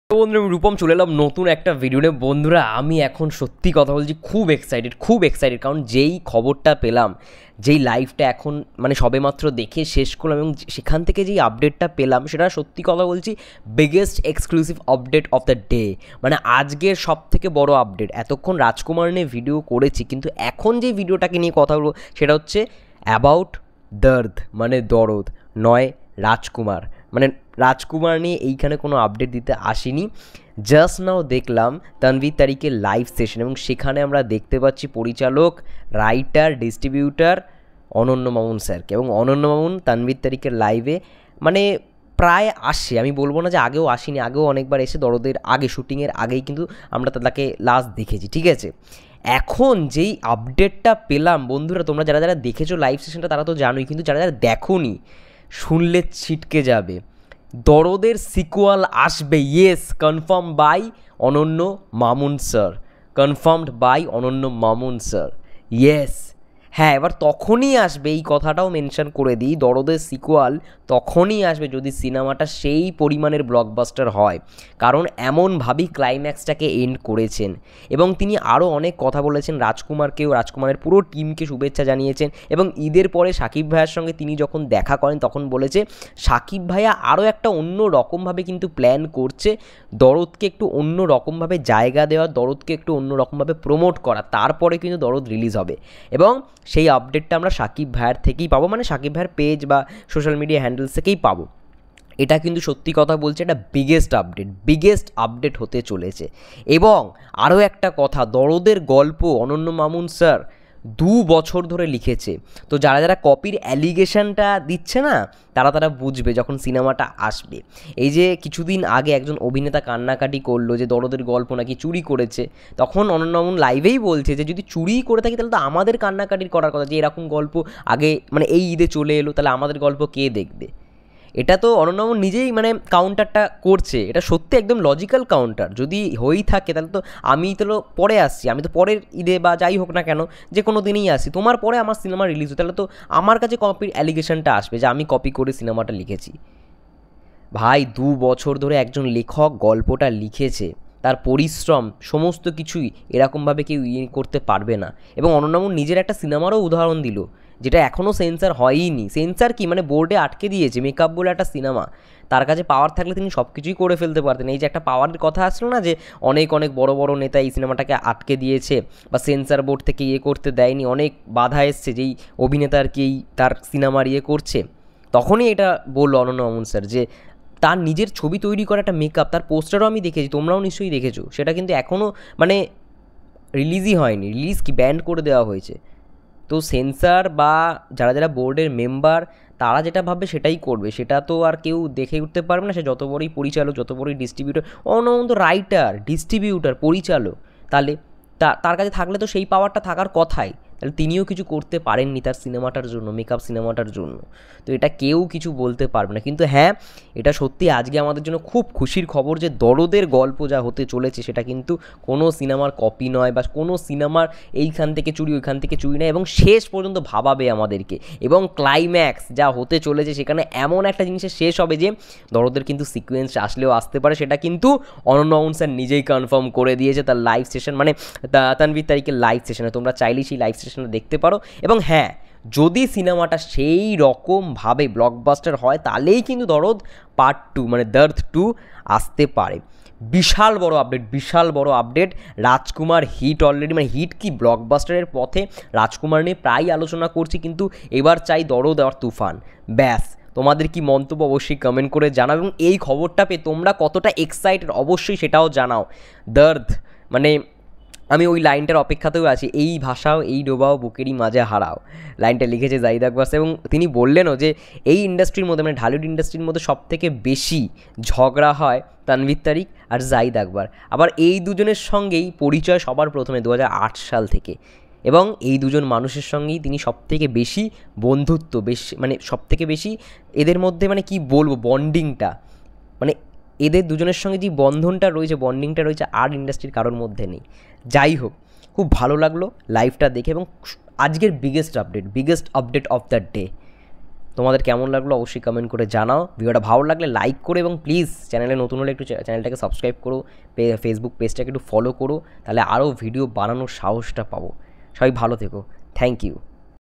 বন্ধুরা আমি রূপম চলে এলাম নতুন একটা ভিডিও নিয়ে। বন্ধুরা আমি এখন সত্যি কথা বলছি, খুব এক্সাইটেড কারণ যেই খবরটা পেলাম, যেই লাইভটা এখন মানে সবেমাত্র দেখে শেষ করলাম এবং সেখান থেকে যেই আপডেটটা পেলাম সেটা সত্যি কথা বলছি biggest exclusive update of the day. মানে আজকের সব থেকে বড় আপডেট। এতক্ষণ রাজকুমার নিয়ে ভিডিও করেছি, কিন্তু এখন যে ভিডিওটাকে নিয়ে কথা বলবো সেটা হচ্ছে অ্যাবাউট দর্দ, মানে দরদ নয় রাজকুমার। মানে রাজকুমার নিয়ে এইখানে কোনো আপডেট দিতে আসিনি। জাস্ট নাও দেখলাম তানভীর তারিকের লাইভ সেশন এবং সেখানে আমরা দেখতে পাচ্ছি পরিচালক, রাইটার, ডিস্ট্রিবিউটার অনন্য মামুন স্যারকে। এবং অনন্য মামুন তানভীর তারিকের লাইভে মানে প্রায় আসে, আমি বলবো না যে আগেও আসেনি, আগেও অনেকবার এসে দরদের আগে শুটিংয়ের আগেই কিন্তু আমরা তাকে লাস্ট দেখেছি, ঠিক আছে। এখন যেই আপডেটটা পেলাম বন্ধুরা, তোমরা যারা যারা দেখেছো লাইভ সেশনটা তারা তো জানোই, কিন্তু যারা যারা দেখোনি শুনলে ছিটকে যাবে। দরদের সিকুয়াল আসবে, ইয়েস, কনফার্ম বাই অনন্য মামুন স্যার, কনফার্মড বাই অনন্য মামুন স্যার, ইয়েস। হ্যাঁ, এবার তখনই আসবে, এই কথাটাও মেনশন করে দিই, দরদের সিকুয়াল তখনই আসবে যদি সিনেমাটা সেই পরিমাণের ব্লকবাস্টার হয়, কারণ এমনভাবেই ক্লাইম্যাক্সটাকে এন্ড করেছেন। এবং তিনি আরও অনেক কথা বলেছেন, রাজকুমারকেও, রাজকুমারের পুরো টিমকে শুভেচ্ছা জানিয়েছেন। এবং ঈদের পরে সাকিব ভাইয়ার সঙ্গে তিনি যখন দেখা করেন তখন বলেছে সাকিব ভাইয়া আরও একটা অন্য রকমভাবে কিন্তু প্ল্যান করছে, দরদকে একটু অন্য রকমভাবে জায়গা দেওয়া, দরদকে একটু অন্য রকমভাবে প্রমোট করা, তারপরে কিন্তু দরদ রিলিজ হবে। এবং সেই আপডেটটা আমরা সাকিব ভাইয়ের থেকেই পাবো, মানে সাকিব ভাইয়ের পেজ বা সোশ্যাল মিডিয়া হ্যান্ডেলস থেকেই পাবো। এটা কিন্তু সত্যি কথা বলছে, এটা বিগেস্ট আপডেট হতে চলেছে। এবং আরও একটা কথা, দরদের গল্প অনন্য মামুন স্যার 2 বছর ধরে লিখেছে। তো যারা যারা কপির অ্যালিগেশনটা দিচ্ছে না, তারা বুঝবে যখন সিনেমাটা আসবে। এই যে কিছুদিন আগে একজন অভিনেতা কান্নাকাটি করলো যে দরদের গল্প নাকি চুরি করেছে, তখন অনন্য মামুন লাইভেই বলছে যে যদি চুরি করে থাকি তাহলে তো আমাদের কান্নাকাটির করার কথা, যে এরকম গল্প আগে মানে এই ঈদে চলে এলো, তাহলে আমাদের গল্প কে দেখবে। এটা তো অনন্য মামুন নিজেই মানে কাউন্টারটা করছে, এটা সত্যি একদম লজিক্যাল কাউন্টার। যদি হয়েই থাকে তাহলে তো আমি তো পরে আসছি, আমি তো পরের ঈদে বা যাই হোক না কেন যে কোনো দিনই আসি, তোমার পরে আমার সিনেমা রিলিজ হয়, তাহলে তো আমার কাছে কপির অ্যালিগেশনটা আসবে যে আমি কপি করে সিনেমাটা লিখেছি। ভাই 2 বছর ধরে একজন লেখক গল্পটা লিখেছে, তার পরিশ্রম সমস্ত কিছুই এরকমভাবে কেউ করতে পারবে না। এবং অনন্য মামুন নিজের একটা সিনেমারও উদাহরণ দিল, যেটা এখনও সেন্সার হয়ইনি। সেন্সার কি মানে বোর্ডে আটকে দিয়েছে, মেকআপ বলে একটা সিনেমা, তার কাছে পাওয়ার থাকলে তিনি সব কিছুই করে ফেলতে পারতেন। এই যে একটা পাওয়ারের কথা আসলো না, যে অনেক অনেক বড় বড় নেতা এই সিনেমাটাকে আটকে দিয়েছে বা সেন্সার বোর্ড থেকে করতে দেয়নি, অনেক বাধা এসছে যেই অভিনেতা আর কি তার সিনেমার করছে, তখনই এটা বললো অনন্য মামুন স্যার যে তার নিজের ছবি তৈরি করা একটা মেকআপ, তার পোস্টারও আমি দেখেছি, তোমরাও নিশ্চয়ই দেখেছো, সেটা কিন্তু এখনও মানে রিলিজই হয়নি, রিলিজ কি ব্যান্ড করে দেওয়া হয়েছে। তো সেন্সার বা যারা যারা বোর্ডের মেম্বার তারা যেটা ভাববে সেটাই করবে, সেটা তো আর কেউ দেখে উঠতে পারবে না, সে যত বড়ই পরিচালক, যত বড়ই ডিস্ট্রিবিউটার, অনন্ত রাইটার, ডিস্ট্রিবিউটার, পরিচালক, তাহলে তার কাছে থাকলে তো সেই পাওয়ারটা থাকার কথাই, তাহলে তিনিও কিছু করতে পারেননি তার সিনেমাটার জন্য, মেকআপ সিনেমাটার জন্য। তো এটা কেউ কিছু বলতে পারবে না। কিন্তু হ্যাঁ, এটা সত্যি আজকে আমাদের জন্য খুব খুশির খবর যে দরদের গল্প যা হতে চলেছে সেটা কিন্তু কোনো সিনেমার কপি নয় বা কোনো সিনেমার এইখান থেকে চুরি ওইখান থেকে চুরি নয়, এবং শেষ পর্যন্ত ভাবাবে আমাদেরকে। এবং ক্লাইম্যাক্স যা হতে চলেছে সেখানে এমন একটা জিনিসের শেষ হবে যে দরদের কিন্তু সিকোয়েন্স আসলেও আসতে পারে, সেটা কিন্তু অনন্য মামুন স্যার নিজেই কনফার্ম করে দিয়েছে তার লাইভ সেশন, মানে তানভীর তারিকের লাইভ সেশনে। তোমরা চাইলেই সেই লাইভ সেশনে দেখতে পারো। এবং হ্যাঁ, যদি সিনেমাটা সেই রকমভাবে ব্লকবাস্টার হয় তাহলেই কিন্তু দরদ পার্ট 2 মানে দর্দ 2 আসতে পারে। বিশাল বড় আপডেট। রাজকুমার হিট অলরেডি, মানে হিট কি ব্লকবাস্টারের পথে, রাজকুমার নিয়ে প্রায় আলোচনা করছি, কিন্তু এবার চাই দরদ আর তুফান। ব্যাস, তোমাদের কি মন্তব্য অবশ্যই কমেন্ট করে জানাও, এবং এই খবরটা পেয়ে তোমরা কতটা এক্সাইটেড অবশ্যই সেটাও জানাও। দর্দ মানে আমি ওই লাইনটার অপেক্ষাতেও আছি, এই ভাষাও এই ডোবাও বুকেরই মাঝে হারাও, লাইনটা লিখেছে জাহিদ আকবর। এবং তিনি বললেনও যে এই ইন্ডাস্ট্রির মধ্যে মানে ঢালিউড ইন্ডাস্ট্রির মধ্যে সবথেকে বেশি ঝগড়া হয় তানভীর তারিক আর জাহিদ আকবর। আবার এই দুজনের সঙ্গেই পরিচয় সবার প্রথমে 2008 সাল থেকে, এবং এই দুজন মানুষের সঙ্গেই তিনি সবথেকে বেশি বন্ধুত্ব, মানে সবথেকে বেশি এদের মধ্যে মানে কি বলবো বন্ডিংটা, মানে এদের দুজনের সঙ্গে যে বন্ধনটা রয়েছে, বন্ডিংটা রয়েছে, আর ইন্ডাস্ট্রির কারোর মধ্যে নেই। যাই হোক, খুব ভালো লাগলো লাইভটা দেখে, এবং আজকের biggest update of the day. তোমাদের কেমন লাগলো অবশ্যই কমেন্ট করে জানাও। ভিডিওটা ভালো লাগলে লাইক করো এবং প্লিজ চ্যানেলে নতুন হলে একটু চ্যানেলটাকে সাবস্ক্রাইব করো, ফেসবুক পেজটাকে একটু ফলো করো, তাহলে আরও ভিডিও বানানোর সাহসটা পাবো। সবাই ভালো থেকো, থ্যাংক ইউ।